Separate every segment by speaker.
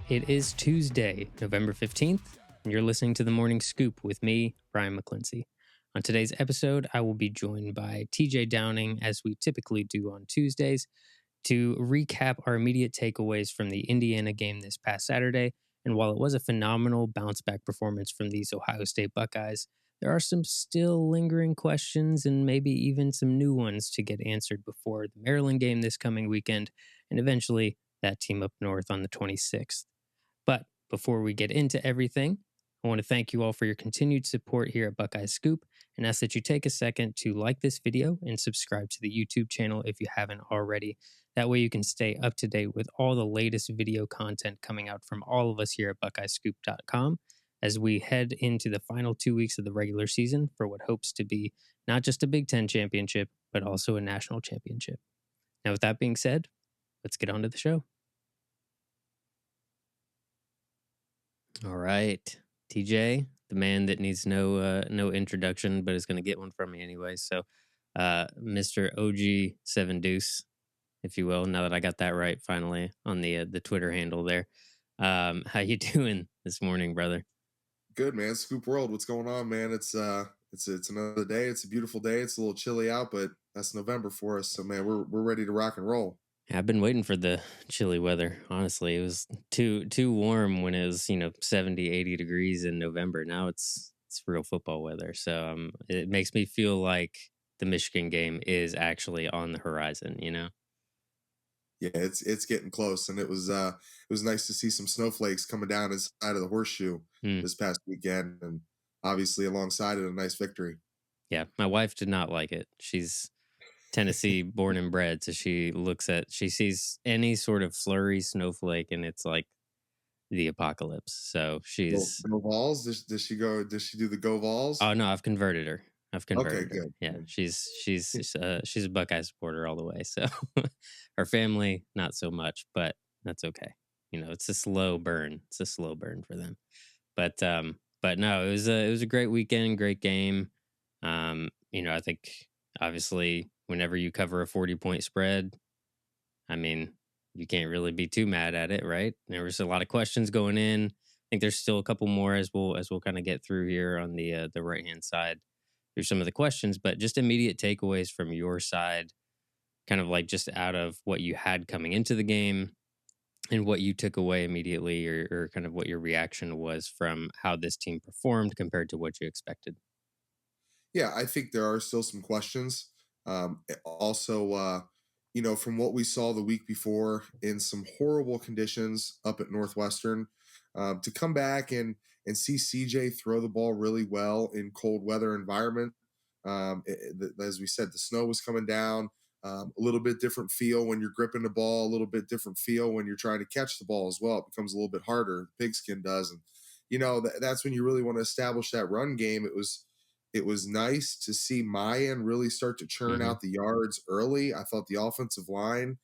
Speaker 1: It is Tuesday, November 15th, and you're listening to The Morning Scoop with me, Brian McClincy. On today's episode, I will be joined by TJ Downing, as we typically do on Tuesdays, to recap our immediate takeaways from the Indiana game this past Saturday. And while it was a phenomenal bounce-back performance from these Ohio State Buckeyes, there are some still lingering questions and maybe even some new ones to get answered before the Maryland game this coming weekend, and eventually that team up north on the 26th. But before we get into everything, I want to thank you all for your continued support here at Buckeye Scoop and ask that you take a second to like this video and subscribe to the YouTube channel if you haven't already. That way you can stay up to date with all the latest video content coming out from all of us here at BuckeyeScoop.com as we head into the final 2 weeks of the regular season for what hopes to be not just a Big Ten championship, but also a national championship. Now, with that being said, let's get on to the show. All right, TJ, the man that needs no introduction, but is going to get one from me anyway. So, Mr. OG Seven Deuce, if you will. Now that I got that right, finally on the Twitter handle there. How you doing this morning, brother?
Speaker 2: Good, man. Scoop World, what's going on, man? It's another day. It's a beautiful day. It's a little chilly out, but that's November for us. So, man, we're ready to rock and roll.
Speaker 1: I've been waiting for the chilly weather. Honestly, it was too warm when it was 70, 80 degrees in November. Now it's real football weather. So it makes me feel like the Michigan game is actually on the horizon.
Speaker 2: Yeah, it's getting close, and it was nice to see some snowflakes coming down inside of the horseshoe this past weekend, and obviously alongside it a nice victory.
Speaker 1: Yeah, my wife did not like it. She's Tennessee born and bred, so she sees any sort of flurry snowflake and it's like the apocalypse. So she's
Speaker 2: Go Vols. Does she do the Go Vols?
Speaker 1: Oh no, I've converted her. Okay, her.
Speaker 2: Good.
Speaker 1: Yeah, she's a Buckeye supporter all the way. So her family not so much, but that's okay. It's a slow burn. It's a slow burn for them. But no, it was a great weekend, great game. I think obviously whenever you cover a 40-point spread, I mean, you can't really be too mad at it, right? There was a lot of questions going in. I think there's still a couple more as we'll kind of get through here on the right-hand side through some of the questions, but just immediate takeaways from your side, kind of like just out of what you had coming into the game and what you took away immediately or kind of what your reaction was from how this team performed compared to what you expected.
Speaker 2: Yeah, I think there are still some questions. Also, from what we saw the week before in some horrible conditions up at Northwestern, to come back and see CJ throw the ball really well in cold weather environment. As we said, the snow was coming down. A little bit different feel when you're gripping the ball. A little bit different feel when you're trying to catch the ball as well. It becomes a little bit harder. Pigskin does, and that's when you really want to establish that run game. It was nice to see Mayan really start to churn out the yards early. I thought the offensive line,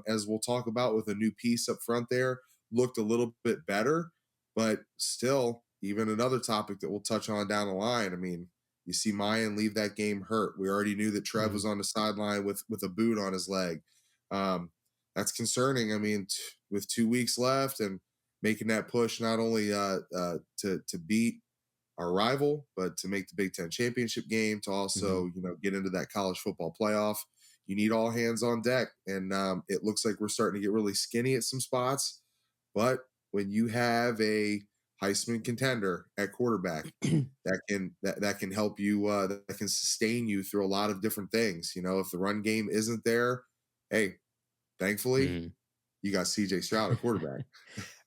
Speaker 2: as we'll talk about with a new piece up front there, looked a little bit better. But still, even another topic that we'll touch on down the line, I mean, you see Mayan leave that game hurt. We already knew that Trev was on the sideline with a boot on his leg. That's concerning. I mean, with 2 weeks left and making that push not only to beat our rival, but to make the Big Ten championship game, to also, get into that college football playoff, you need all hands on deck. And it looks like we're starting to get really skinny at some spots. But when you have a Heisman contender at quarterback that can help you, that can sustain you through a lot of different things. If the run game isn't there, hey, thankfully, you got CJ Stroud at quarterback.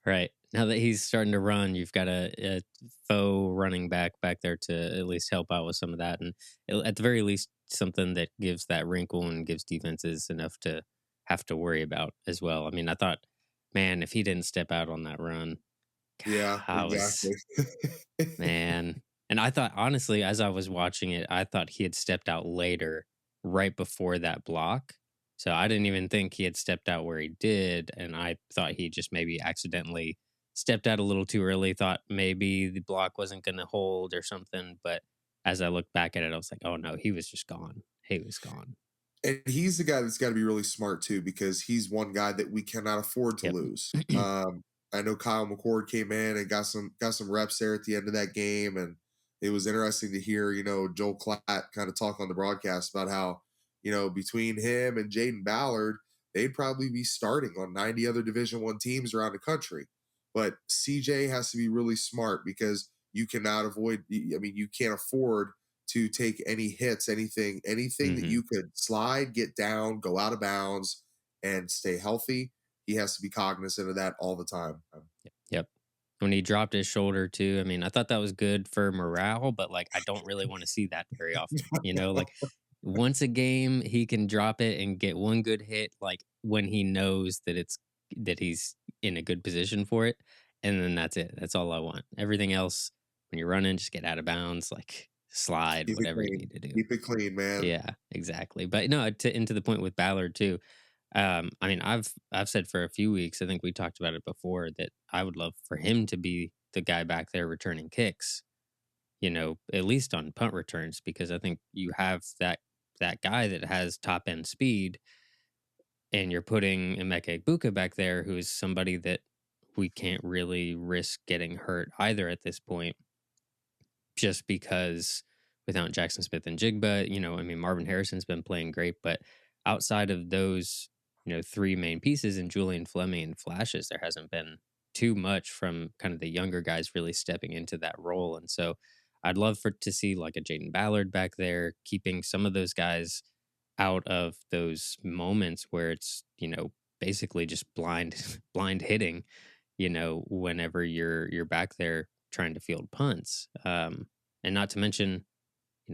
Speaker 1: Right. Now that he's starting to run, you've got a faux running back there to at least help out with some of that. And at the very least, something that gives that wrinkle and gives defenses enough to have to worry about as well. I mean, I thought, man, if he didn't step out on that run,
Speaker 2: exactly.
Speaker 1: Man. And I thought, honestly, as I was watching it, I thought he had stepped out later, right before that block. So I didn't even think he had stepped out where he did. And I thought he just maybe accidentally stepped out a little too early, thought maybe the block wasn't going to hold or something. But as I looked back at it, I was like, oh no, he was just gone. He was gone.
Speaker 2: And he's the guy that's got to be really smart too, because he's one guy that we cannot afford to lose. I know Kyle McCord came in and got some reps there at the end of that game, and it was interesting to hear Joel Klatt kind of talk on the broadcast about how between him and Jaden Ballard, they'd probably be starting on 90 other Division One teams around the country. But CJ has to be really smart because you cannot avoid. I mean, you can't afford to take any hits, anything that
Speaker 1: Hmm.
Speaker 2: you could slide, get down, go out of bounds, and stay healthy. He has to be cognizant of that all the time.
Speaker 1: Yep. When he dropped his shoulder too, I mean, I thought that was good for morale, but like I don't really want to see that very often. Like once a game he can drop it and get one good hit, like when he knows that he's in a good position for it, and then that's it. That's all I want. Everything else, when you're running, just get out of bounds, like slide,
Speaker 2: Keep it
Speaker 1: whatever you
Speaker 2: clean.
Speaker 1: need to do.
Speaker 2: Keep it clean, man.
Speaker 1: Yeah, exactly. But no, into the point with Ballard too. I mean, I've said for a few weeks, I think we talked about it before, that I would love for him to be the guy back there returning kicks, at least on punt returns, because I think you have that guy that has top end speed, and you're putting Emeka Buka back there, who is somebody that we can't really risk getting hurt either at this point, just because without Jackson Smith and Jigba, I mean, Marvin Harrison's been playing great, but outside of those, three main pieces in Julian Fleming and flashes, there hasn't been too much from kind of the younger guys really stepping into that role. And so I'd love for to see like a Jaden Ballard back there, keeping some of those guys out of those moments where it's, basically just blind hitting, whenever you're back there trying to field punts. And not to mention,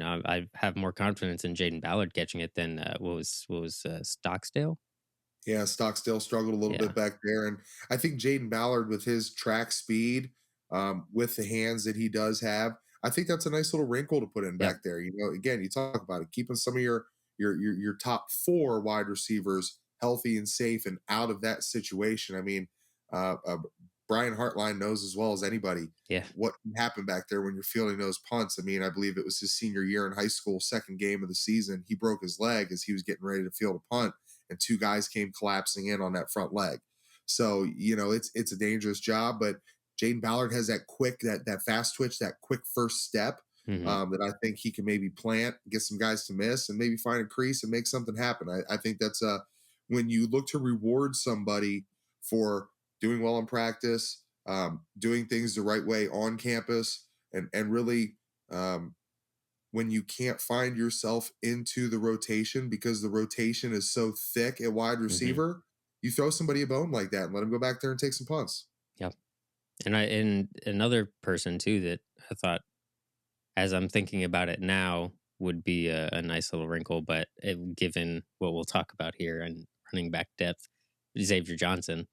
Speaker 1: I have more confidence in Jaden Ballard catching it than what was Stocksdale.
Speaker 2: Yeah, Stockstill struggled a little
Speaker 1: Yeah.
Speaker 2: bit back there, and I think Jaden Ballard with his track speed, with the hands that he does have, I think that's a nice little wrinkle to put in
Speaker 1: Yep.
Speaker 2: back there. Again, you talk about it, keeping some of your top four wide receivers healthy and safe and out of that situation. I mean, Brian Hartline knows as well as anybody
Speaker 1: Yeah.
Speaker 2: what can happen back there when you're fielding those punts. I mean, I believe it was his senior year in high school, second game of the season. He broke his leg as he was getting ready to field a punt, and two guys came collapsing in on that front leg. So it's a dangerous job, but Jaden Ballard has that fast twitch, that quick first step,
Speaker 1: Hmm.
Speaker 2: that I think he can maybe plant, get some guys to miss, and maybe find a crease and make something happen. I think that's when you look to reward somebody for doing well in practice, doing things the right way on campus, and really, when you can't find yourself into the rotation because the rotation is so thick at wide
Speaker 1: Hmm.
Speaker 2: receiver, you throw somebody a bone like that and let them go back there and take some punts.
Speaker 1: Yep. And another person too that I thought, as I'm thinking about it now, would be a nice little wrinkle, but given what we'll talk about here and running back depth, Xavier Johnson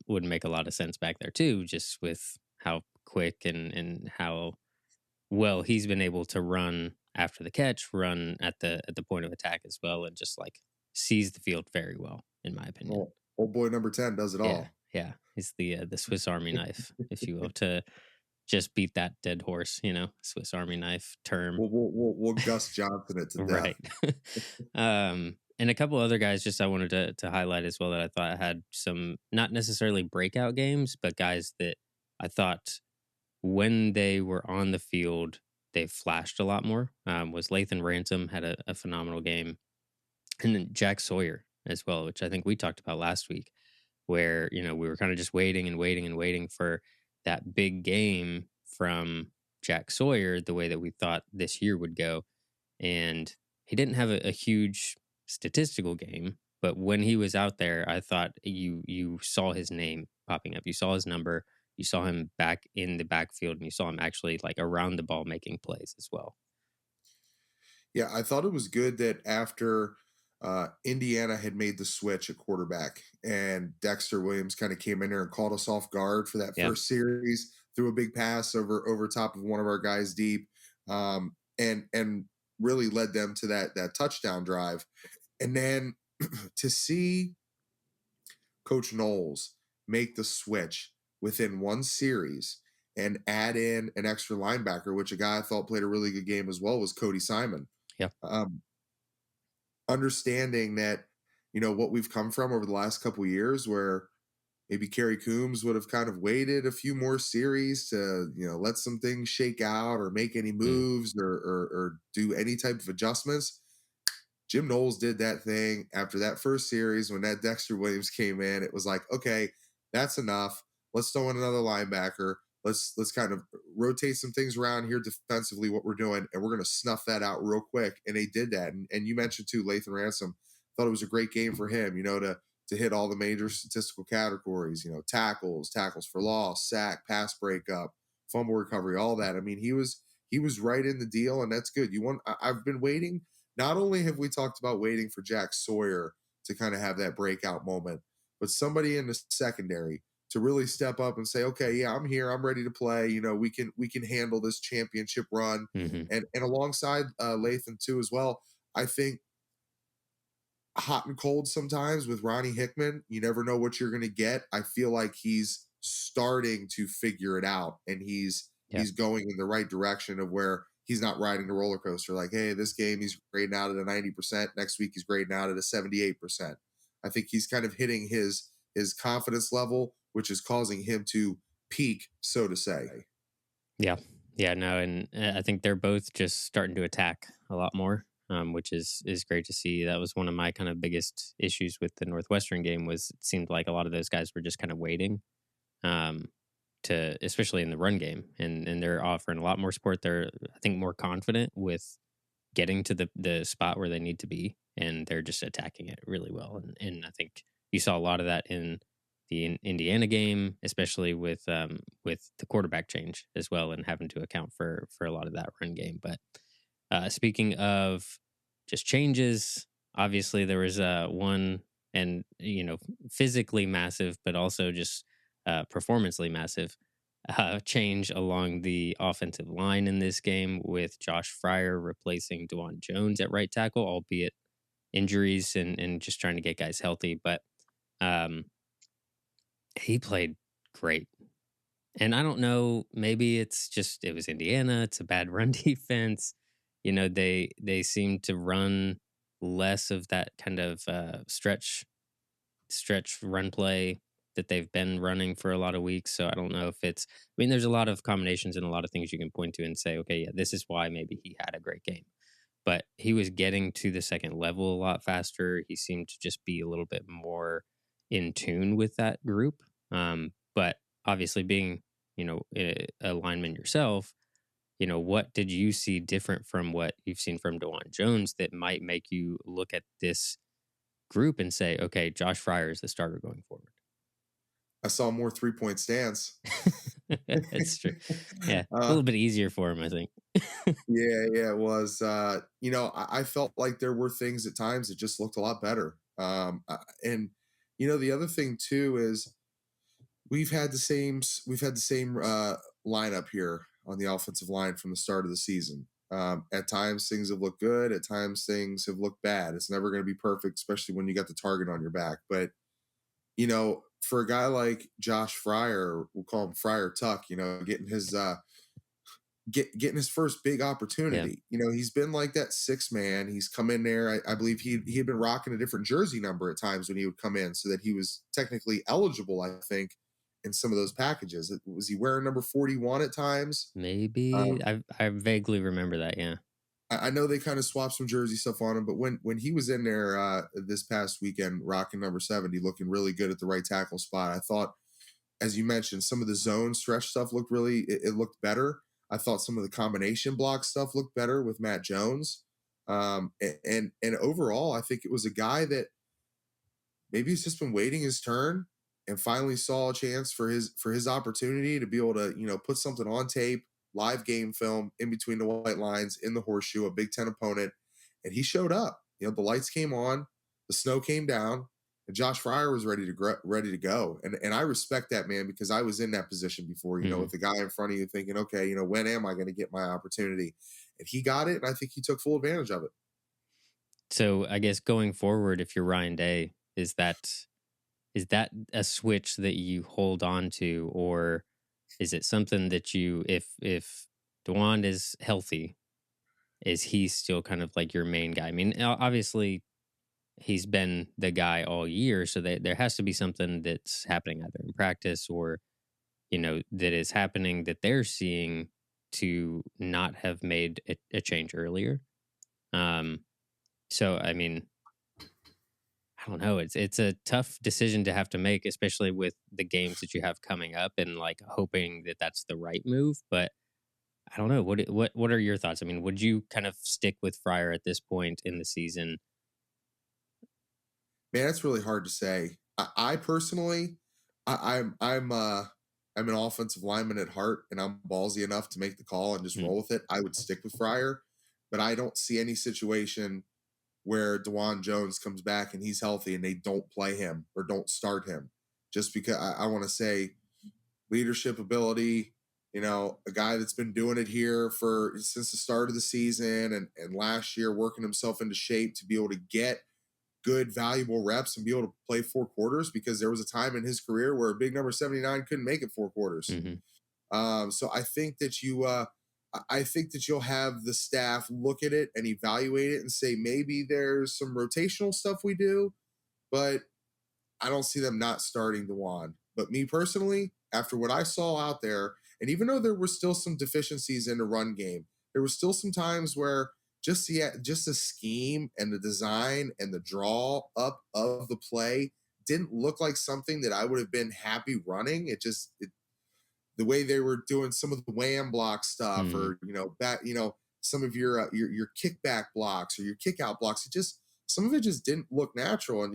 Speaker 1: would make a lot of sense back there too, just with how quick and how well he's been able to run after the catch, run at the point of attack as well, and just like sees the field very well, in my opinion.
Speaker 2: Well, old boy number 10 does it
Speaker 1: Yeah,
Speaker 2: all.
Speaker 1: yeah, he's the Swiss Army knife, if you will, to just beat that dead horse, Swiss Army knife term.
Speaker 2: We'll Gus Johnson it to
Speaker 1: Right.
Speaker 2: death.
Speaker 1: And a couple other guys just I wanted to highlight as well that I thought had some not necessarily breakout games, but guys that I thought when they were on the field, they flashed a lot more. Was Lathan Ransom had a phenomenal game, and then Jack Sawyer as well, which I think we talked about last week, where we were kind of just waiting and waiting and waiting for that big game from Jack Sawyer, the way that we thought this year would go, and he didn't have a huge statistical game, but when he was out there, I thought you saw his name popping up, you saw his number, you saw him back in the backfield, and you saw him actually like around the ball making plays as well.
Speaker 2: Yeah, I thought it was good that after Indiana had made the switch at quarterback and Dexter Williams kind of came in there and caught us off guard for that
Speaker 1: Yeah.
Speaker 2: first series, threw a big pass over top of one of our guys deep, and really led them to that touchdown drive. And then to see Coach Knowles make the switch within one series and add in an extra linebacker, which a guy I thought played a really good game as well, was Cody Simon.
Speaker 1: Yeah.
Speaker 2: Um, Understanding that what we've come from over the last couple years, where maybe Kerry Coombs would have kind of waited a few more series to, let some things shake out or make any
Speaker 1: Mm,
Speaker 2: moves or do any type of adjustments. Jim Knowles did that thing after that first series when that Dexter Williams came in. It was like, okay, that's enough. Let's throw in another linebacker. Let's kind of rotate some things around here defensively, what we're doing, and we're going to snuff that out real quick. And they did that. And you mentioned too, Lathan Ransom. Thought it was a great game for him. To hit all the major statistical categories. Tackles for loss, sack, pass breakup, fumble recovery, all that. I mean, he was right in the deal, and that's good. I've been waiting. Not only have we talked about waiting for Jack Sawyer to kind of have that breakout moment, but somebody in the secondary to really step up and say, okay, yeah, I'm here, I'm ready to play. We can handle this championship run,
Speaker 1: hmm
Speaker 2: and alongside Lathan too as well. I think hot and cold sometimes with Ronnie Hickman. You never know what you're going to get. I feel like he's starting to figure it out, and he's
Speaker 1: Yeah.
Speaker 2: he's going in the right direction of where he's not riding the roller coaster. Like, hey, this game he's grading out at a 90%. Next week he's grading out at a 78%. I think he's kind of hitting his confidence level, which is causing him to peak, so to say.
Speaker 1: Yeah. Yeah, no, and I think they're both just starting to attack a lot more, which is great to see. That was one of my kind of biggest issues with the Northwestern game was it seemed like a lot of those guys were just kind of waiting, um, to especially in the run game, and they're offering a lot more support. They're I think more confident with getting to the spot where they need to be, and they're just attacking it really well. And I think you saw a lot of that in the Indiana game, especially with the quarterback change as well, and having to account for a lot of that run game. But speaking of just changes, obviously there was one, and physically massive, but also just performancely massive change along the offensive line in this game with Josh Fryer replacing Dewan Jones at right tackle, albeit injuries and just trying to get guys healthy. But um, he played great. And I don't know, maybe it's just it was Indiana, it's a bad run defense. They seem to run less of that kind of stretch run play that they've been running for a lot of weeks. So I don't know if it's I mean, there's a lot of combinations and a lot of things you can point to and say, okay, yeah, this is why maybe he had a great game. But he was getting to the second level a lot faster. He seemed to just be a little bit more in tune with that group. But obviously being, a lineman yourself, what did you see different from what you've seen from Dewan Jones that might make you look at this group and say, okay, Josh Fryer is the starter going forward?
Speaker 2: I saw more 3-point stance.
Speaker 1: That's true. Yeah, a
Speaker 2: uh,
Speaker 1: little bit easier for him, I think.
Speaker 2: Yeah, yeah, it was. I felt like there were things at times that just looked a lot better. And the other thing too is we've had the same lineup here on the offensive line from the start of the season. At times things have looked good. At times things have looked bad. It's never going to be perfect, especially when you got the target on your back. But for a guy like Josh Fryer, we'll call him Fryer Tuck, getting his first big
Speaker 1: Yeah,
Speaker 2: opportunity. He's been like that six man. He's come in there. I believe he had been rocking a different jersey number at times when he would come in, so that he was technically eligible. I think in some of those packages, was he wearing number 41 at times?
Speaker 1: maybe
Speaker 2: Um,
Speaker 1: I vaguely remember that. Yeah.
Speaker 2: I know they kind of swapped some jersey stuff on him, but when he was in there this past weekend, rocking number 70, looking really good at the right tackle spot, I thought, as you mentioned, some of the zone stretch stuff it looked better. I thought some of the combination block stuff looked better with Matt Jones. And overall, I think it was a guy that maybe he's just been waiting his turn and finally saw a chance for his opportunity to be able to, put something on tape, live game film in between the white lines in the horseshoe, a Big Ten opponent, and he showed up. The lights came on, the snow came down, and Josh Fryer was ready to go. And I respect that, man, because I was in that position before.
Speaker 1: Mhm.
Speaker 2: With the guy in front of you thinking, okay, when am I going to get my opportunity? And he got it, and I think he took full advantage of it.
Speaker 1: So I guess going forward, if you're Ryan Day, is that a switch that you hold on to, or is it something that if Dewan is healthy, is he still kind of like your main guy? I mean, obviously he's been the guy all year. So there has to be something that's happening either in practice or, that is happening that they're seeing to not have made a change earlier. Um, so, I mean, I don't know. It's a tough decision to have to make, especially with the games that you have coming up, and like hoping that that's the right move. But I don't know. What are your thoughts? I mean, would you kind of stick with Fryer at this point in the season?
Speaker 2: Man, it's really hard to say. I personally, I'm an offensive lineman at heart, and I'm ballsy enough to make the call and just
Speaker 1: Mm,
Speaker 2: roll with it. I would stick with Fryer, but I don't see any situation where Dewan Jones comes back and he's healthy and they don't play him or don't start him, just because I want to say leadership ability. A guy that's been doing it here for since the start of the season and last year working himself into shape to be able to get good, valuable reps and be able to play 4 quarters because there was a time in his career where a big number 79 couldn't make it 4 quarters.
Speaker 1: hmm
Speaker 2: So I think that you'll have the staff look at it and evaluate it and say maybe there's some rotational stuff we do, but I don't see them not starting Dewan. But me personally, after what I saw out there, and even though there were still some deficiencies in the run game, there were still some times where just the scheme and the design and the draw up of the play didn't look like something that I would have been happy running. The way they were doing some of the wham block stuff,
Speaker 1: hmm
Speaker 2: or some of your kickback blocks or your kick out blocks. Some of it just didn't look natural, and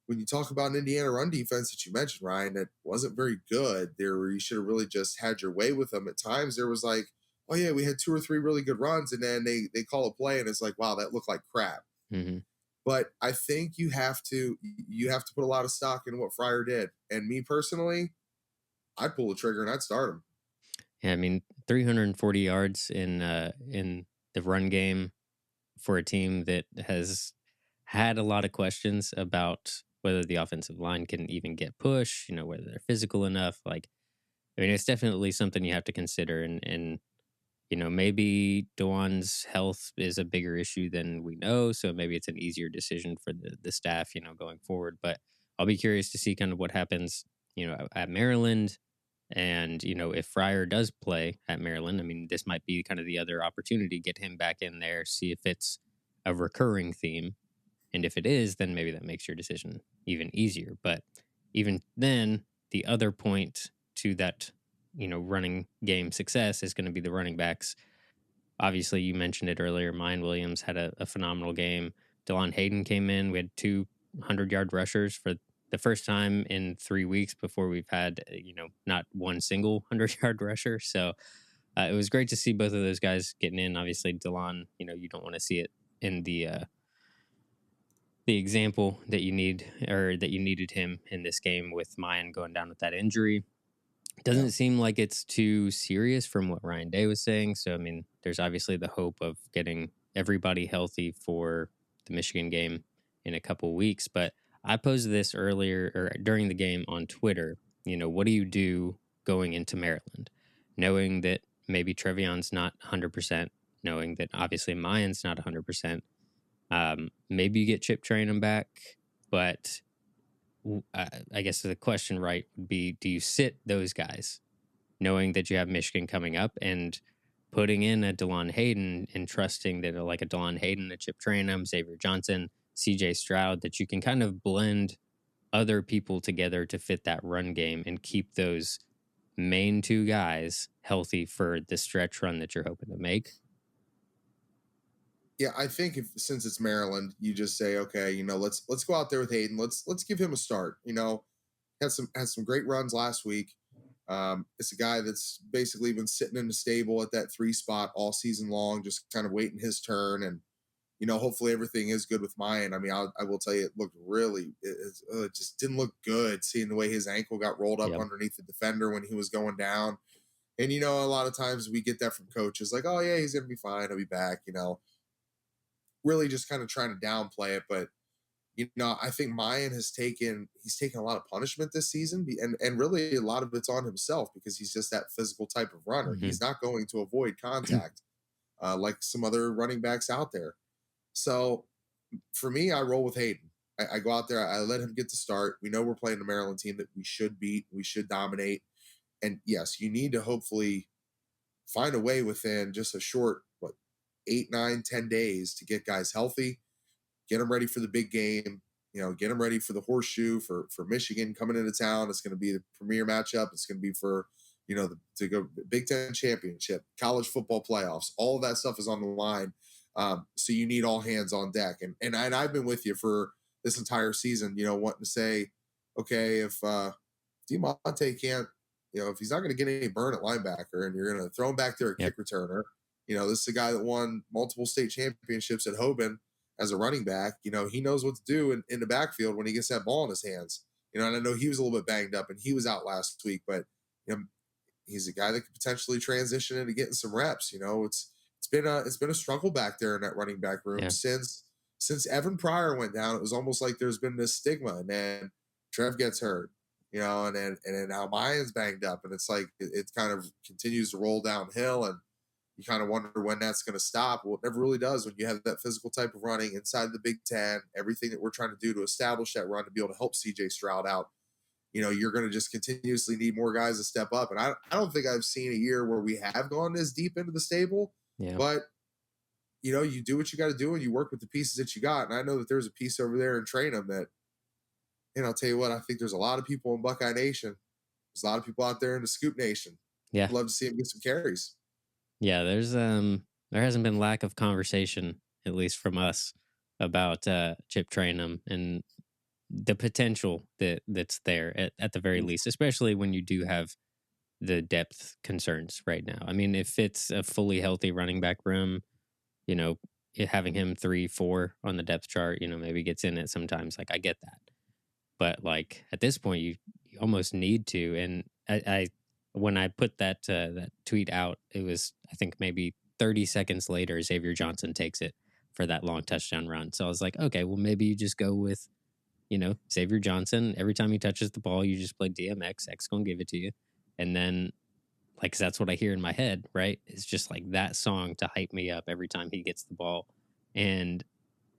Speaker 2: when you talk about an Indiana run defense that you mentioned, Ryan, that wasn't very good, there you should have really just had your way with them. At times there was like, oh yeah, we had 2 or 3 really good runs, and then they call a play and it's like, wow, that looked like crap.
Speaker 1: hmm
Speaker 2: But I think you have to put a lot of stock in what Fryer did. And me personally, I'd pull the trigger and I'd start him.
Speaker 1: Yeah, I mean, 340 yards in the run game for a team that has had a lot of questions about whether the offensive line can even get push, whether they're physical enough. Like, I mean, it's definitely something you have to consider. And maybe Dewan's health is a bigger issue than we know. So maybe it's an easier decision for the staff, going forward. But I'll be curious to see kind of what happens, at Maryland. And, if Fryer does play at Maryland, I mean, this might be kind of the other opportunity, get him back in there, see if it's a recurring theme. And if it is, then maybe that makes your decision even easier. But even then, the other point to that, running game success is going to be the running backs. Obviously, you mentioned it earlier. Mine Williams had a phenomenal game. Delon Hayden came in. We had 200-yard rushers for the first time in 3 weeks before we've had, not one single 100-yard rusher. So it was great to see both of those guys getting in. Obviously, Delon, you don't want to see it in the example that you need, or that you needed him in this game with Mayan going down with that injury.
Speaker 2: Yeah.
Speaker 1: Doesn't seem like it's too serious from what Ryan Day was saying. So, I mean, there's obviously the hope of getting everybody healthy for the Michigan game in a couple weeks. But I posed this earlier or during the game on Twitter. What do you do going into Maryland, knowing that maybe Trevion's not 100%, knowing that obviously Mayan's not 100%. Maybe you get Chip Trayanum back, but I guess the question, right, would be, do you sit those guys knowing that you have Michigan coming up and putting in a DeLon Hayden and trusting that like a DeLon Hayden, a Chip Trayanum, Xavier Johnson, CJ Stroud, that you can kind of blend other people together to fit that run game and keep those main two guys healthy for the stretch run that you're hoping to make?
Speaker 2: Yeah, I think if since it's Maryland, you just say, okay, let's go out there with Hayden. Let's give him a start. Had some great runs last week. It's a guy that's basically been sitting in the stable at that 3 spot all season long, just kind of waiting his turn. And hopefully everything is good with Mayan. I mean, I will tell you, it looked it just didn't look good seeing the way his ankle got rolled up
Speaker 1: Yep.
Speaker 2: underneath the defender when he was going down. And a lot of times we get that from coaches, like, oh yeah, he's gonna be fine, he'll be back. Really just kind of trying to downplay it, but I think Mayan he's taken a lot of punishment this season, and really a lot of it's on himself because he's just that physical type of runner.
Speaker 1: hmm
Speaker 2: He's not going to avoid contact like some other running backs out there. So For me, I roll with Hayden. I go out there, I let him get the start. We know we're playing a Maryland team that we should beat, we should dominate. And yes, you need to hopefully find a way within just a short, what, 8, 9, 10 days to get guys healthy, get them ready for the big game. Get them ready for the horseshoe for Michigan coming into town. It's going to be the premier matchup. It's going to be for to go Big Ten championship, college football playoffs. All of that stuff is on the line. So you need all hands on deck. And I've been with you for this entire season. Wanting to say, okay, if Diamante can't, if he's not going to get any burn at linebacker, and you're going to throw him back there at
Speaker 1: Yep.
Speaker 2: kick returner, this is a guy that won multiple state championships at Hoban as a running back. He knows what to do in the backfield when he gets that ball in his hands. And I know he was a little bit banged up and he was out last week, but he's a guy that could potentially transition into getting some reps. It's been a struggle back there in that running back room
Speaker 1: Yeah.
Speaker 2: since Evan Pryor went down. It was almost like there's been this stigma, and then Trev gets hurt, and then now Mayan's banged up, and it's like it kind of continues to roll downhill, and you kind of wonder when that's going to stop. Well, it never really does when you have that physical type of running inside the Big Ten. Everything that we're trying to do to establish that run to be able to help CJ Stroud out, you're going to just continuously need more guys to step up. And I don't think I've seen a year where we have gone this deep into the stable.
Speaker 1: Yeah.
Speaker 2: But you do what you got to do, and you work with the pieces that you got. And I know that there's a piece over there in Trainham that, and I'll tell you what, I think there's a lot of people in Buckeye Nation. There's a lot of people out there in the Scoop Nation.
Speaker 1: Yeah.
Speaker 2: I'd love to see him get some carries.
Speaker 1: Yeah, there hasn't been lack of conversation, at least from us, about Chip Trainum and the potential that's there at the very least, especially when you do have the depth concerns right now. I mean, if it's a fully healthy running back room, having him 3-4 on the depth chart, maybe gets in it sometimes. Like, I get that, but like at this point, you almost need to. And I when I put that tweet out, it was, I think, maybe 30 seconds later, Xavier Johnson takes it for that long touchdown run. So I was like, okay, well, maybe you just go with, Xavier Johnson. Every time he touches the ball, you just play DMX. X gonna give it to you. And then, like, 'cause that's what I hear in my head, right? It's just like that song to hype me up every time he gets the ball. And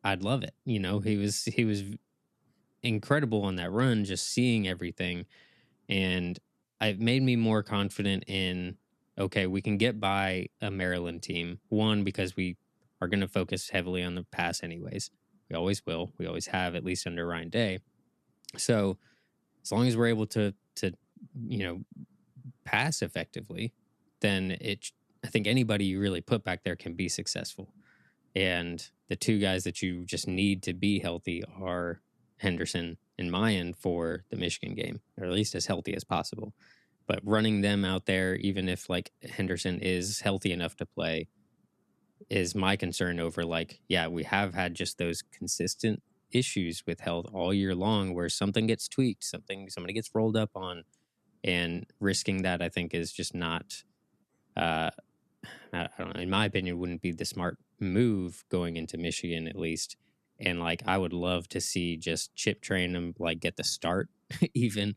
Speaker 1: I'd love it. He was incredible on that run, just seeing everything. And it made me more confident in, okay, we can get by a Maryland team. One, because we are going to focus heavily on the pass anyways. We always will. We always have, at least under Ryan Day. So as long as we're able to pass effectively, then I think anybody you really put back there can be successful. And the two guys that you just need to be healthy are Henderson and Mayan for the Michigan game, or at least as healthy as possible. But running them out there, even if like Henderson is healthy enough to play, is my concern over, like, yeah, we have had just those consistent issues with health all year long where something gets tweaked, somebody gets rolled up on, and risking that, I think, is just not, I don't know, in my opinion, wouldn't be the smart move going into Michigan, at least. And like, I would love to see just Chip Trainum like get the start even,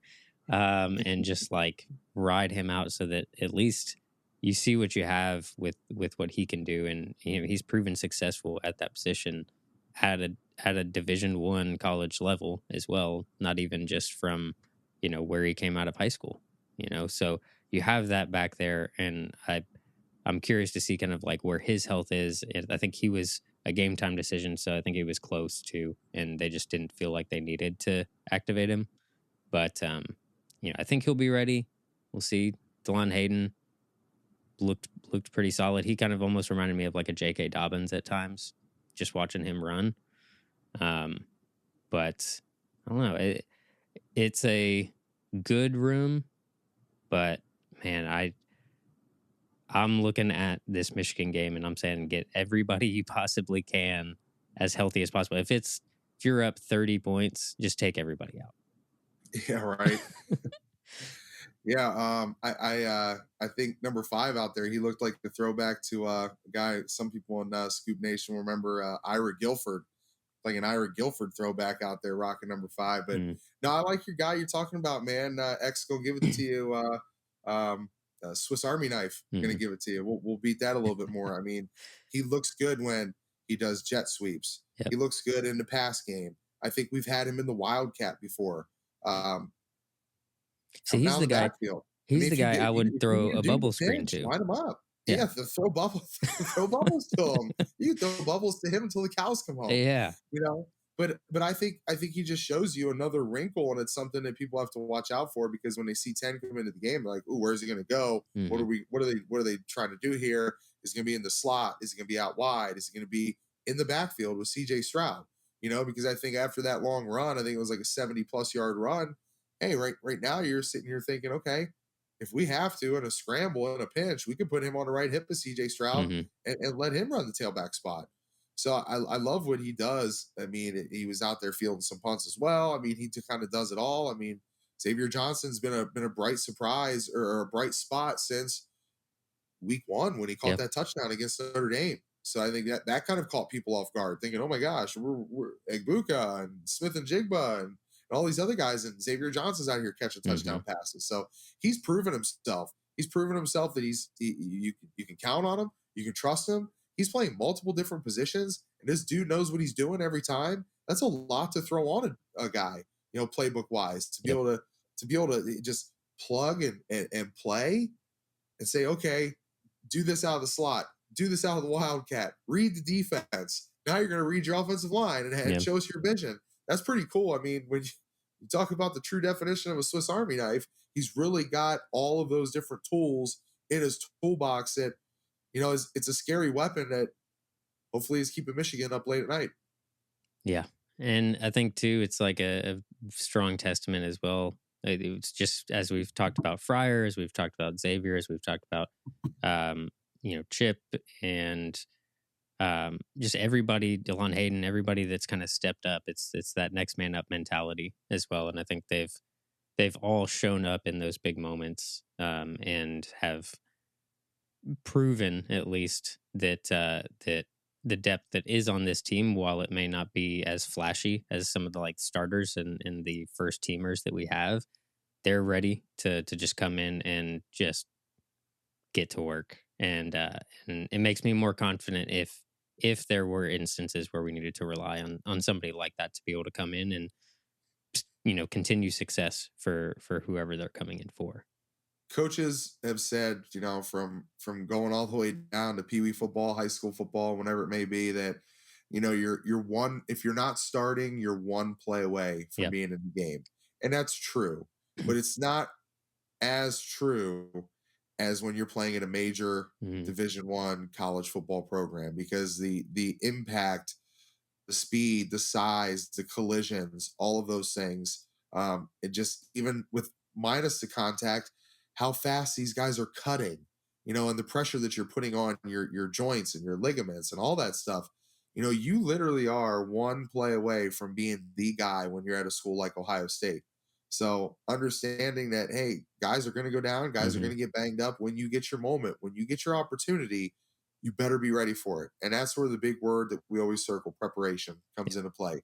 Speaker 1: and just like ride him out so that at least you see what you have with what he can do. And he's proven successful at that position at a Division I college level as well, not even just from where he came out of high school. So you have that back there, and I'm curious to see kind of like where his health is. And I think he was a game time decision, so I think he was close to, and they just didn't feel like they needed to activate him. But I think he'll be ready. We'll see. DeLon Hayden looked pretty solid. He kind of almost reminded me of like a J.K. Dobbins at times, just watching him run. But I don't know. It's a good room, but man, I'm looking at this Michigan game and I'm saying get everybody you possibly can as healthy as possible. If you're up 30 points, just take everybody out.
Speaker 2: Yeah, right. Yeah, I think number 5 out there, he looked like the throwback to a guy some people in Scoop Nation remember, Ira Guilford, like an Ira Guilford throwback out there rocking number 5. But no, I like your guy you're talking about, man. X gonna give it to you. Swiss Army knife gonna give it to you. We'll beat that a little bit more. I mean, he looks good when He does jet sweeps.
Speaker 1: Yep.
Speaker 2: He looks good in the pass game. I think we've had him in the Wildcat before. Um,
Speaker 1: See,
Speaker 2: Coming out of the backfield. I mean,
Speaker 1: he's the guy I would
Speaker 2: if you
Speaker 1: throw
Speaker 2: need to
Speaker 1: a
Speaker 2: do
Speaker 1: bubble
Speaker 2: the
Speaker 1: screen
Speaker 2: pinch,
Speaker 1: to.
Speaker 2: line him up.
Speaker 1: Yeah.
Speaker 2: Yeah, throw bubbles, throw bubbles to him. You can throw bubbles to him until the cows come home.
Speaker 1: Yeah.
Speaker 2: You know, but I think he just shows you another wrinkle, and it's something that people have to watch out for because when they see 10 come into the game, they're like, "Ooh, where's he going to go?
Speaker 1: Hmm.
Speaker 2: What are they trying to do here? Is he going to be in the slot? Is he going to be out wide? Is he going to be in the backfield with CJ Stroud?" You know, because I think after that long run, I think it was like a 70+ yard run. Hey, right now you're sitting here thinking, okay, if we have to in a scramble in a pinch, we can put him on the right hip of CJ Stroud
Speaker 1: Hmm.
Speaker 2: and let him run the tailback spot. So I love what he does. I mean, he was out there fielding some punts as well. I mean, he kind of does it all. I mean, Xavier Johnson's been a bright surprise or a bright spot since week one when he caught
Speaker 1: Yep.
Speaker 2: that touchdown against Notre Dame. So I think that kind of caught people off guard, thinking, "Oh my gosh, we're Egbuka and Smith and Jigba and all these other guys, and Xavier Johnson's out here catching
Speaker 1: Hmm.
Speaker 2: touchdown passes." So he's proven himself. He's proven himself that you can count on him, you can trust him. He's playing multiple different positions, and this dude knows what he's doing every time. That's a lot to throw on a guy, playbook wise, to be
Speaker 1: Yep.
Speaker 2: able to just plug and play and say, okay, do this out of the slot, do this out of the wildcat, read the defense. Now you're going to read your offensive line and
Speaker 1: Yep.
Speaker 2: show us your vision. That's pretty cool. I mean, when you talk about the true definition of a Swiss Army knife, he's really got all of those different tools in his toolbox that, it's a scary weapon that hopefully is keeping Michigan up late at night.
Speaker 1: Yeah. And I think too, it's like a strong testament as well. It's just as we've talked about Fryer, as we've talked about Xavier, as we've talked about, Chip and just everybody, Delon Hayden, everybody that's kind of stepped up. It's that next man up mentality as well. And I think they've all shown up in those big moments and have proven at least that the depth that is on this team, while it may not be as flashy as some of the like starters and the first teamers that we have, they're ready to just come in and just get to work. And it makes me more confident if there were instances where we needed to rely on somebody like that to be able to come in and continue success for whoever they're coming in for.
Speaker 2: Coaches have said, from going all the way down to Pee Wee football, high school football, whenever it may be, that you're one. If you're not starting, you're one play away from
Speaker 1: Yep.
Speaker 2: being in the game, and that's true. But it's not as true as when you're playing in a major
Speaker 1: Mhm.
Speaker 2: Division I college football program, because the impact, the speed, the size, the collisions, all of those things. It just, even with minus the contact, how fast these guys are cutting, and the pressure that you're putting on your joints and your ligaments and all that stuff. You literally are one play away from being the guy when you're at a school like Ohio State. So understanding that, hey, guys are going to go down, guys are
Speaker 1: Mhm.
Speaker 2: going to get banged up. When you get your moment, when you get your opportunity, you better be ready for it. And that's where the big word that we always circle, preparation, comes
Speaker 1: Yeah.
Speaker 2: into play.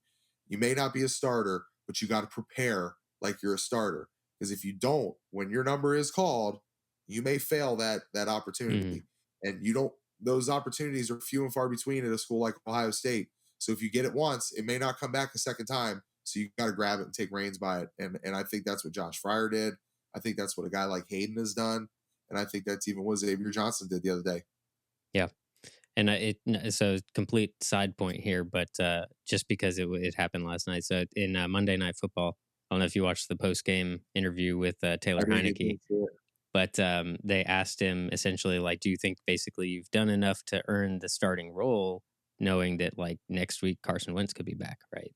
Speaker 2: You may not be a starter, but you got to prepare like you're a starter. Because if you don't, when your number is called, you may fail that
Speaker 1: Mhm.
Speaker 2: opportunity. And you don't, those opportunities are few and far between at a school like Ohio State. So if you get it once, it may not come back a second time. So you got to grab it and take reins by it. And I think that's what Josh Fryer did. I think that's what a guy like Hayden has done. And I think that's even what Xavier Johnson did the other day.
Speaker 1: Yeah. And so complete side point here, but just because it happened last night. So in Monday Night Football, I don't know if you watched the post game interview with
Speaker 2: I
Speaker 1: Taylor
Speaker 2: didn't get
Speaker 1: Heineke,
Speaker 2: into it.
Speaker 1: but they asked him essentially like, do you think basically you've done enough to earn the starting role, knowing that like next week Carson Wentz could be back, right?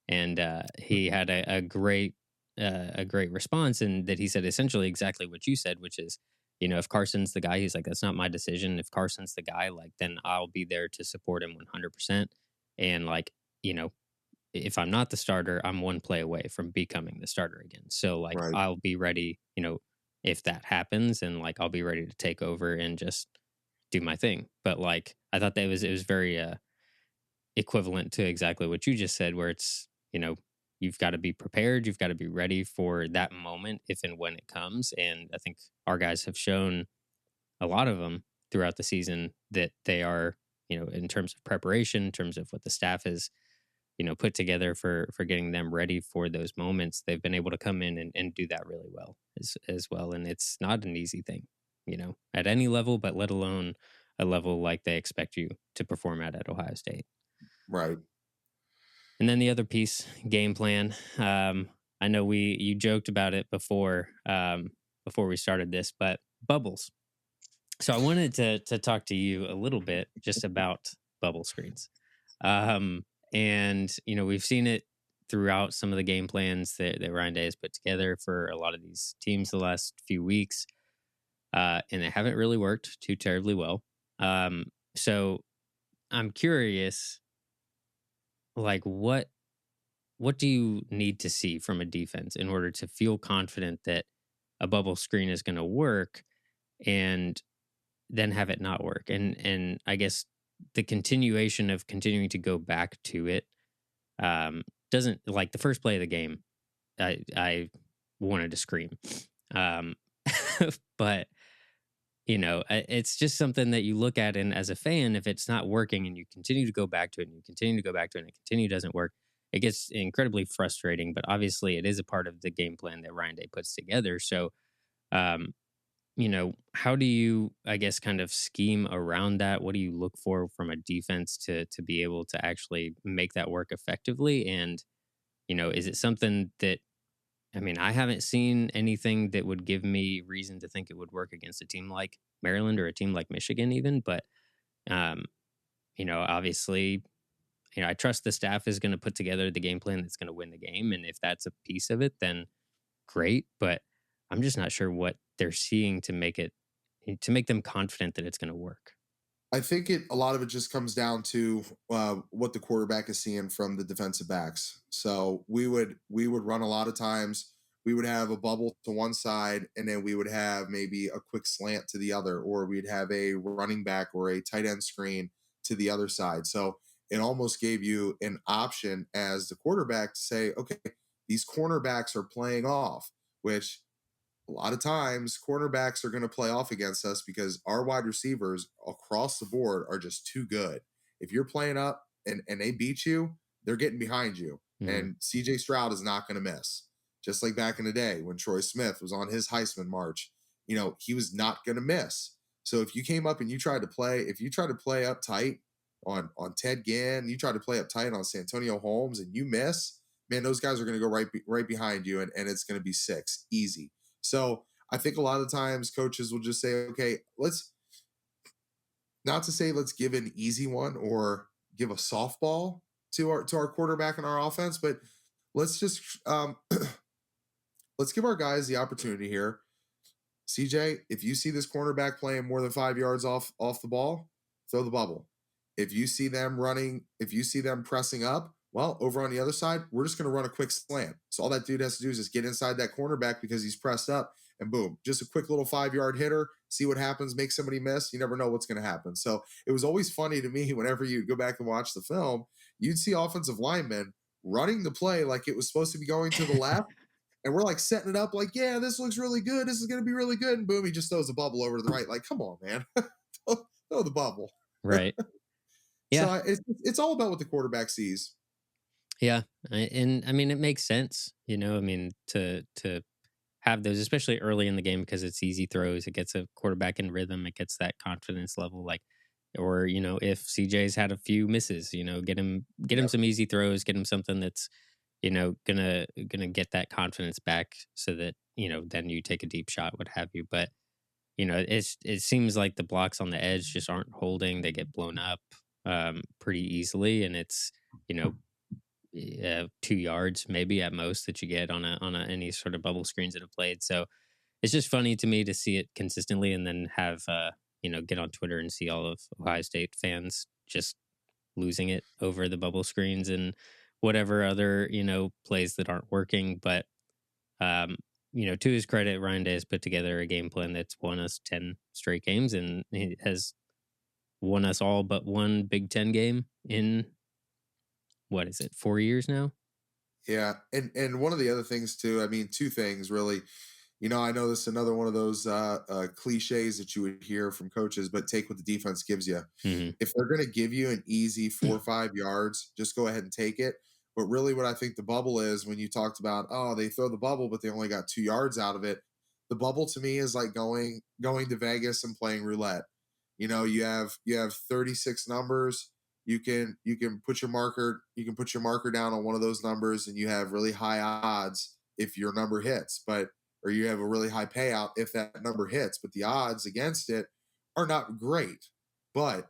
Speaker 1: And he had a great response, and that he said essentially exactly what you said, which is, if Carson's the guy, he's like, that's not my decision. If Carson's the guy, like, then I'll be there to support him 100%. And like, you know, if I'm not the starter, I'm one play away from becoming the starter again. So like,
Speaker 2: Right.
Speaker 1: I'll be ready, if that happens, and like, I'll be ready to take over and just do my thing. But like, I thought that it was very equivalent to exactly what you just said, where it's, you've got to be prepared, you've got to be ready for that moment if and when it comes. And I think our guys have shown, a lot of them throughout the season, that they are in terms of preparation, in terms of what the staff has, put together for getting them ready for those moments. They've been able to come in and do that really well as well. And it's not an easy thing, at any level, but let alone a level like they expect you to perform at Ohio State.
Speaker 2: Right.
Speaker 1: And then the other piece, game plan. I know you joked about it before we started this, but bubbles. So I wanted to talk to you a little bit just about bubble screens. And we've seen it throughout some of the game plans that Ryan Day has put together for a lot of these teams the last few weeks. And they haven't really worked too terribly well. So I'm curious, like what do you need to see from a defense in order to feel confident that a bubble screen is going to work, and then have it not work? And I guess the continuation of continuing to go back to it doesn't, like, the first play of the game, I wanted to scream. Um, but it's just something that you look at, and as a fan, if it's not working and you continue to go back to it and you continue to go back to it and it continue doesn't work, it gets incredibly frustrating. But obviously, it is a part of the game plan that Ryan Day puts together. So, um, how do you, I guess, kind of scheme around that? What do you look for from a defense to be able to actually make that work effectively? And is it something that, I mean, I haven't seen anything that would give me reason to think it would work against a team like Maryland or a team like Michigan, even. But, um, obviously, I trust the staff is going to put together the game plan that's going to win the game. And if that's a piece of it, then great. But I'm just not sure what they're seeing to make them confident that it's going to work.
Speaker 2: I think a lot of it just comes down to what the quarterback is seeing from the defensive backs. So we would run a lot of times. We would have a bubble to one side, and then we would have maybe a quick slant to the other, or we'd have a running back or a tight end screen to the other side. So it almost gave you an option as the quarterback to say, okay, these cornerbacks are playing off, which a lot of times cornerbacks are going to play off against us because our wide receivers across the board are just too good. If you're playing up and they beat you, they're getting behind you.
Speaker 1: Mhm.
Speaker 2: And CJ Stroud is not going to miss. Just like back in the day when Troy Smith was on his Heisman march, he was not going to miss. So if you came up and if you tried to play up tight on Ted Ginn, you tried to play up tight on Santonio Holmes and you miss, man, those guys are going to go right behind you, and it's going to be six easy. So I think a lot of times coaches will just say, okay, let's give an easy one or give a softball to our quarterback and our offense, but let's just let's give our guys the opportunity here. CJ, if you see this cornerback playing more than 5 yards off the ball, throw the bubble. If you see them pressing up, well, over on the other side, we're just going to run a quick slant. So all that dude has to do is just get inside that cornerback because he's pressed up, and boom, just a quick little 5 yard hitter. See what happens. Make somebody miss. You never know what's going to happen. So it was always funny to me whenever you go back and watch the film, you'd see offensive linemen running the play like it was supposed to be going to the left. And we're like setting it up like, yeah, this looks really good. This is going to be really good. And boom, he just throws a bubble over to the right. Like, come on, man. throw the bubble.
Speaker 1: Right.
Speaker 2: So
Speaker 1: Yeah.
Speaker 2: it's all about what the quarterback sees.
Speaker 1: Yeah. And I mean, it makes sense, I mean, to have those, especially early in the game, because it's easy throws. It gets a quarterback in rhythm. It gets that confidence level. Like, or if CJ's had a few misses, get him
Speaker 2: Yep.
Speaker 1: some easy throws, get him something that's gonna get that confidence back, so that then you take a deep shot, what have you. But it seems like the blocks on the edge just aren't holding. They get blown up pretty easily, and it's you know 2 yards maybe at most that you get on any sort of bubble screens that have played. So it's just funny to me to see it consistently, and then have get on Twitter and see all of Ohio State fans just losing it over the bubble screens and whatever other plays that aren't working. But um, to his credit, Ryan Day has put together a game plan that's won us 10 straight games, and he has won us all but one Big Ten game in, what is it, 4 years now?
Speaker 2: Yeah. And one of the other things too, I mean, two things really. I know this is another one of those cliches that you would hear from coaches, but take what the defense gives you.
Speaker 1: Hmm.
Speaker 2: If they're going to give you an easy 4 or 5 yards, just go ahead and take it. But really, what I think the bubble is, when you talked about, oh, they throw the bubble, but they only got 2 yards out of it. The bubble to me is like going to Vegas and playing roulette. You have 36 numbers. You can put your marker down on one of those numbers, and you have really high odds if your number hits, or you have a really high payout if that number hits. But the odds against it are not great. But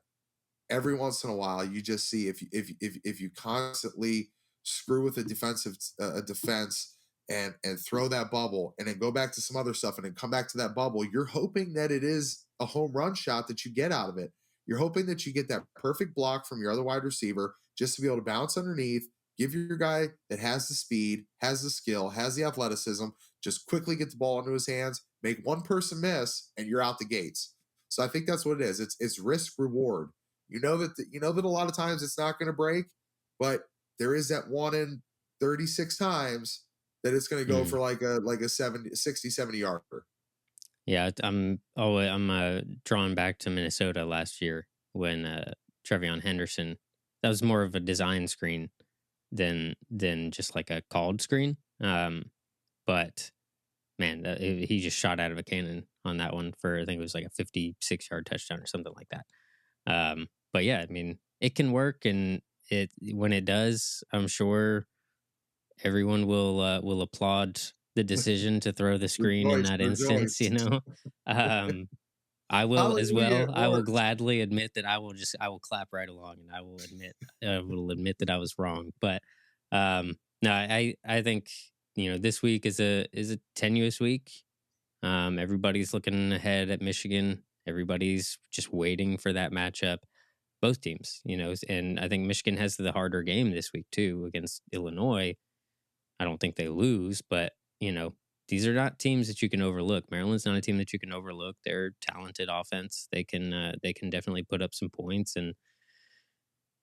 Speaker 2: every once in a while, you just see, if you constantly screw with a defense, and throw that bubble, and then go back to some other stuff, and then come back to that bubble, you're hoping that it is a home run shot that you get out of it. You're hoping that you get that perfect block from your other wide receiver, just to be able to bounce underneath, give your guy that has the speed, has the skill, has the athleticism, just quickly get the ball into his hands, make one person miss, and you're out the gates. So I think that's what it is. It's risk reward. You know that a lot of times it's not going to break, but there is that one in 36 times that it's going to go
Speaker 1: Hmm.
Speaker 2: for like a 70 yarder.
Speaker 1: Yeah, I'm drawn back to Minnesota last year when Trevion Henderson. That was more of a design screen than just like a called screen. But man, he just shot out of a cannon on that one for, I think it was like a 56-yard touchdown or something like that. But yeah, I mean, it can work, and it when it does, I'm sure everyone will applaud the decision to throw the screen in
Speaker 2: Rejoice,
Speaker 1: that instance.
Speaker 2: rejoice.
Speaker 1: Um, I will as
Speaker 2: Hallelujah,
Speaker 1: well.
Speaker 2: it
Speaker 1: I will
Speaker 2: works.
Speaker 1: gladly admit that I will clap right along, and I will admit that I was wrong. But no, I think this week is a tenuous week. Everybody's looking ahead at Michigan. Everybody's just waiting for that matchup. Both teams, and I think Michigan has the harder game this week too against Illinois. I don't think they lose, but these are not teams that you can overlook. Maryland's not a team that you can overlook. They're talented offense. They can definitely put up some points, and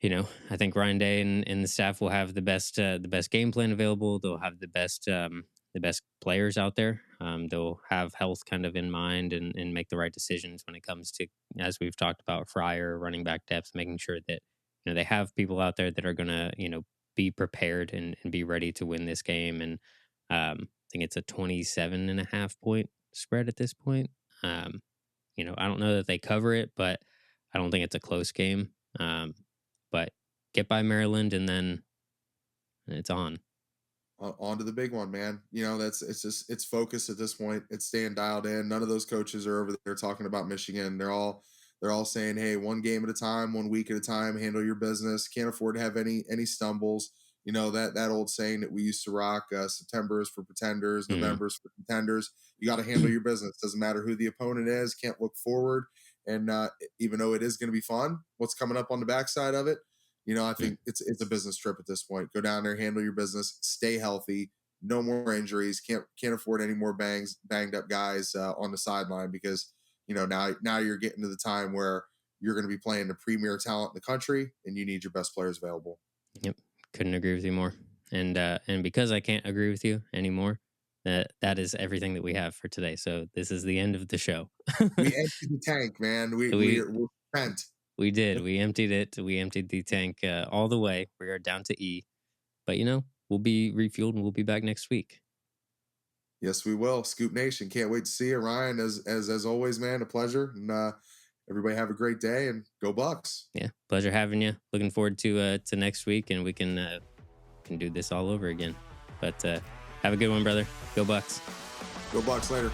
Speaker 1: I think Ryan Day and the staff will have the best game plan available. They'll have the best players out there. They'll have health kind of in mind, and make the right decisions when it comes to, as we've talked about, Fryer, running back depth, making sure that they have people out there that are going to be prepared and be ready to win this game. And I think it's a 27.5 point spread at this point. I don't know that they cover it, but I don't think it's a close game. But get by Maryland, and then it's on.
Speaker 2: On to the big one, man. It's focused at this point. It's staying dialed in. None of those coaches are over there talking about Michigan. They're all saying, "Hey, one game at a time, one week at a time. Handle your business. Can't afford to have any stumbles." That old saying that we used to rock: September is for pretenders,
Speaker 1: Mhm.
Speaker 2: November is for contenders. You got to handle your business. Doesn't matter who the opponent is. Can't look forward. And even though it is going to be fun, what's coming up on the backside of it? I
Speaker 1: Mm.
Speaker 2: think it's a business trip at this point. Go down there, handle your business, stay healthy, no more injuries. Can't afford any more banged up guys on the sideline, because now you're getting to the time where you're going to be playing the premier talent in the country, and you need your best players available.
Speaker 1: Yep. Couldn't agree with you more. And because I can't agree with you anymore, that is everything that we have for today. So this is the end of the show.
Speaker 2: We emptied the tank, man.
Speaker 1: we
Speaker 2: We're spent.
Speaker 1: we did. We emptied it. We emptied the tank all the way. We are down to E. But we'll be refueled, and we'll be back next week.
Speaker 2: Yes, we will. Scoop Nation. Can't wait to see you, Ryan. As always, man, a pleasure. And everybody have a great day, and go Bucks.
Speaker 1: Yeah, pleasure having you. Looking forward to next week, and we can do this all over again. But have a good one, brother. Go Bucks.
Speaker 2: Go Bucks later.